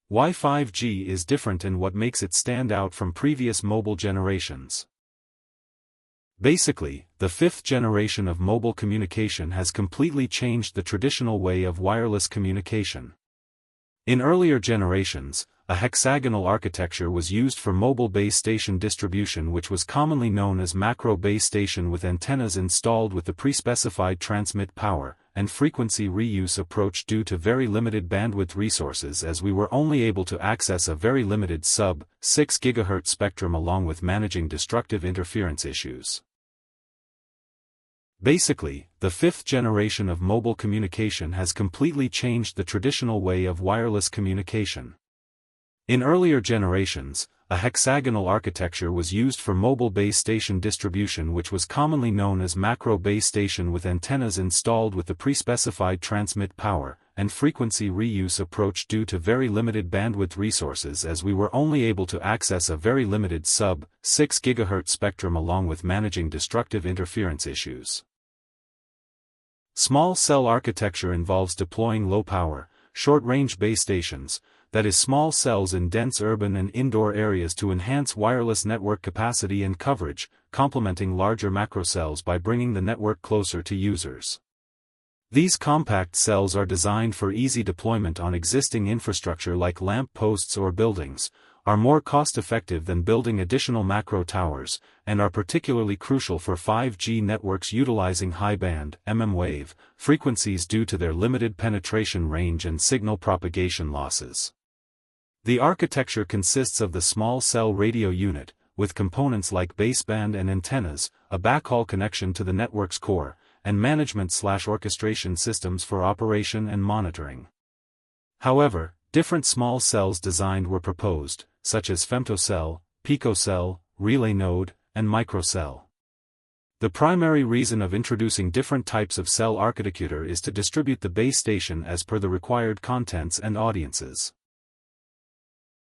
Why 5G is different and what makes it stand out from previous mobile generations. Basically, the fifth generation of mobile communication has completely changed the traditional way of wireless communication. In earlier generations, a hexagonal architecture was used for mobile base station distribution, which was commonly known as macro base station, with antennas installed with the pre-specified transmit power and frequency reuse approach due to very limited bandwidth resources, as we were only able to access a very limited sub-6 GHz spectrum along with managing destructive interference issues. Basically, the fifth generation of mobile communication has completely changed the traditional way of wireless communication. In earlier generations, a hexagonal architecture was used for mobile base station distribution, which was commonly known as macro base station, with antennas installed with the pre-specified transmit power and frequency reuse approach due to very limited bandwidth resources, as we were only able to access a very limited sub-6 GHz spectrum along with managing destructive interference issues. Small cell architecture involves deploying low-power, short-range base stations, that is, small cells in dense urban and indoor areas, to enhance wireless network capacity and coverage, complementing larger macro cells by bringing the network closer to users. These compact cells are designed for easy deployment on existing infrastructure like lamp posts or buildings, are more cost-effective than building additional macro towers, and are particularly crucial for 5G networks utilizing high-band mmWave frequencies due to their limited penetration range and signal propagation losses. The architecture consists of the small cell radio unit, with components like baseband and antennas, a backhaul connection to the network's core, and management/orchestration systems for operation and monitoring. However, different small cells designed were proposed, such as femtocell, picocell, relay node, and microcell. The primary reason of introducing different types of cell architecture is to distribute the base station as per the required contents and audiences.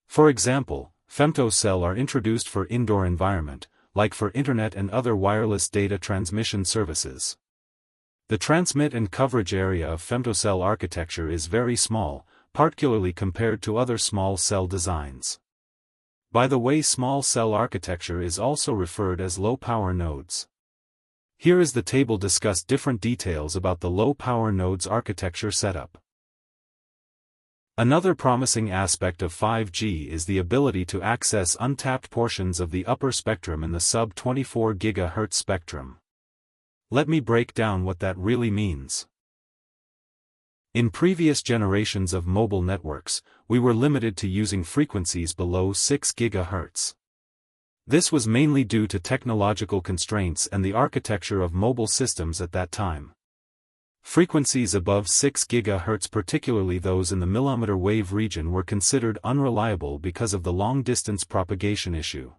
For example, femtocell are introduced for indoor environment, like for internet and other wireless data transmission services. The transmit and coverage area of femtocell architecture is very small, particularly compared to other small cell designs. By the way, small cell architecture is also referred as low-power nodes. Here is the table discuss different details about the low-power nodes architecture setup. Another promising aspect of 5G is the ability to access untapped portions of the upper spectrum in the sub-24 GHz spectrum. Let me break down what that really means. In previous generations of mobile networks, we were limited to using frequencies below 6 GHz. This was mainly due to technological constraints and the architecture of mobile systems at that time. Frequencies above 6 GHz, particularly those in the mmWave region, were considered unreliable because of the long-distance propagation issue.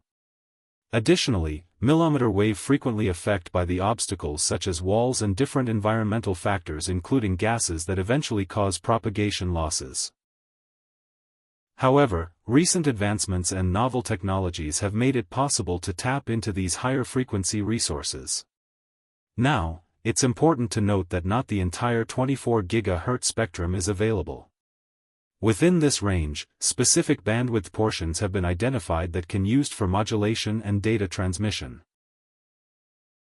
Additionally, mmWave frequently affected by the obstacles such as walls and different environmental factors, including gases that eventually cause propagation losses. However, recent advancements and novel technologies have made it possible to tap into these higher frequency resources. Now, it's important to note that not the entire 24 GHz spectrum is available. Within this range, specific bandwidth portions have been identified that can be used for modulation and data transmission.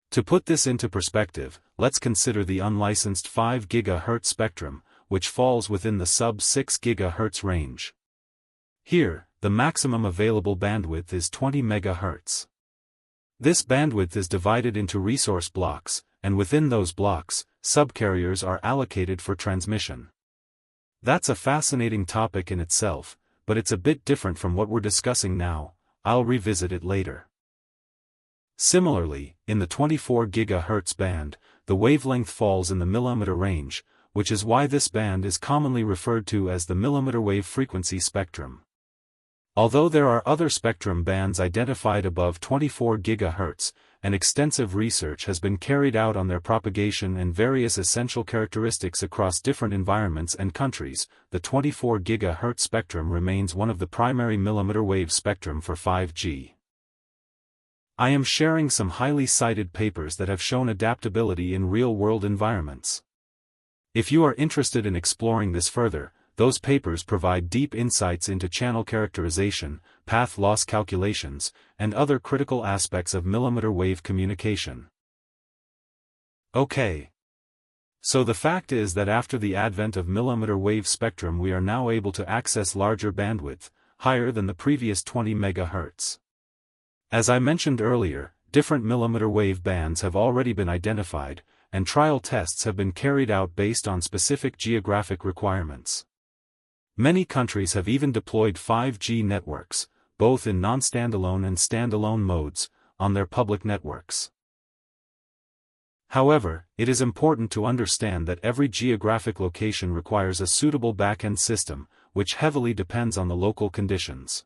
To put this into perspective, let's consider the unlicensed 5 GHz spectrum, which falls within the sub-6 GHz range. Here, the maximum available bandwidth is 20 MHz. This bandwidth is divided into resource blocks, and within those blocks, subcarriers are allocated for transmission. That's a fascinating topic in itself, but it's a bit different from what we're discussing now. I'll revisit it later. Similarly, in the 24 GHz band, the wavelength falls in the millimeter range, which is why this band is commonly referred to as the mmWave frequency spectrum. Although there are other spectrum bands identified above 24 GHz, and extensive research has been carried out on their propagation and various essential characteristics across different environments and countries, the 24 GHz spectrum remains one of the primary mmWave spectrum for 5G. I am sharing some highly cited papers that have shown adaptability in real-world environments. If you are interested in exploring this further, those papers provide deep insights into channel characterization, path loss calculations, and other critical aspects of millimeter wave communication. Okay. So the fact is that after the advent of millimeter wave spectrum we are now able to access larger bandwidth, higher than the previous 20 MHz. As I mentioned earlier, different millimeter wave bands have already been identified, and trial tests have been carried out based on specific geographic requirements. Many countries have even deployed 5G networks, both in non-standalone and standalone modes, on their public networks. However, it is important to understand that every geographic location requires a suitable back-end system, which heavily depends on the local conditions.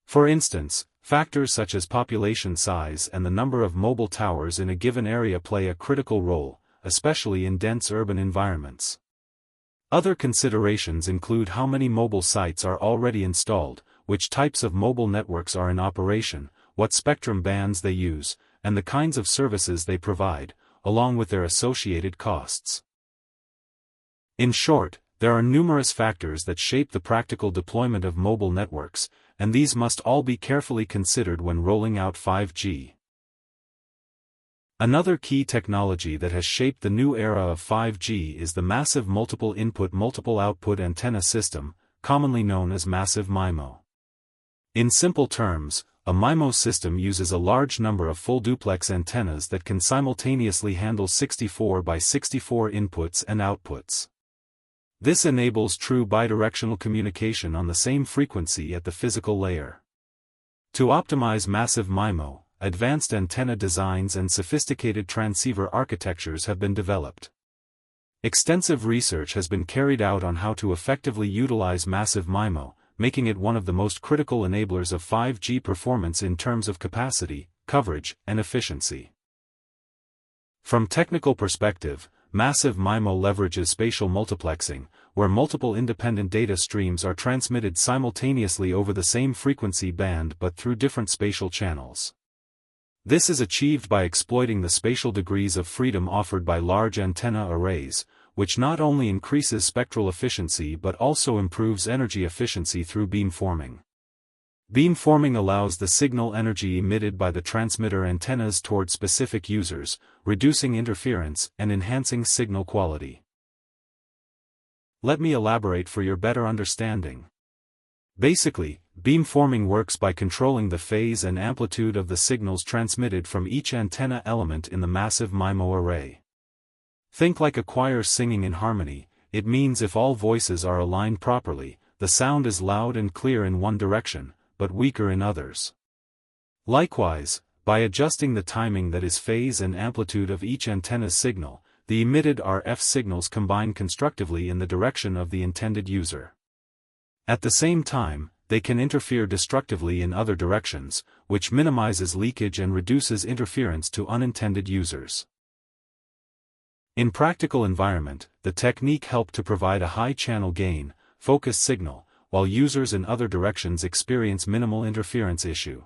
For instance, factors such as population size and the number of mobile towers in a given area play a critical role, especially in dense urban environments. Other considerations include how many mobile sites are already installed, which types of mobile networks are in operation, what spectrum bands they use, and the kinds of services they provide, along with their associated costs. In short, there are numerous factors that shape the practical deployment of mobile networks, and these must all be carefully considered when rolling out 5G. Another key technology that has shaped the new era of 5G is the massive multiple input multiple output antenna system, commonly known as massive MIMO. In simple terms, a MIMO system uses a large number of full duplex antennas that can simultaneously handle 64 by 64 inputs and outputs. This enables true bidirectional communication on the same frequency at the physical layer. To optimize massive MIMO, advanced antenna designs and sophisticated transceiver architectures have been developed. Extensive research has been carried out on how to effectively utilize massive MIMO, making it one of the most critical enablers of 5G performance in terms of capacity, coverage, and efficiency. From technical perspective, massive MIMO leverages spatial multiplexing, where multiple independent data streams are transmitted simultaneously over the same frequency band but through different spatial channels. This is achieved by exploiting the spatial degrees of freedom offered by large antenna arrays, which not only increases spectral efficiency but also improves energy efficiency through beamforming. Beamforming allows the signal energy emitted by the transmitter antennas toward specific users, reducing interference and enhancing signal quality. Let me elaborate for your better understanding. Basically, beamforming works by controlling the phase and amplitude of the signals transmitted from each antenna element in the massive MIMO array. Think like a choir singing in harmony. It means if all voices are aligned properly, the sound is loud and clear in one direction, but weaker in others. Likewise, by adjusting the timing that is phase and amplitude of each antenna's signal, the emitted RF signals combine constructively in the direction of the intended user. At the same time, they can interfere destructively in other directions, which minimizes leakage and reduces interference to unintended users. In practical environment, the technique helped to provide a high channel gain, focused signal, while users in other directions experience minimal interference issue.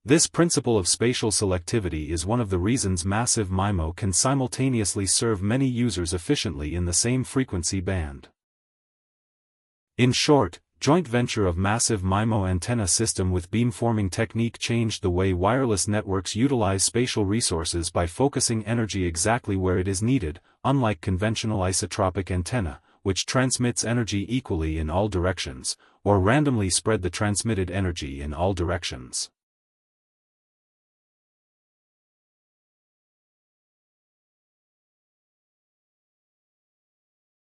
This principle of spatial selectivity is one of the reasons massive MIMO can simultaneously serve many users efficiently in the same frequency band. In short, joint venture of massive MIMO antenna system with beamforming technique changed the way wireless networks utilize spatial resources by focusing energy exactly where it is needed, unlike conventional isotropic antenna, which transmits energy equally in all directions, or randomly spread the transmitted energy in all directions.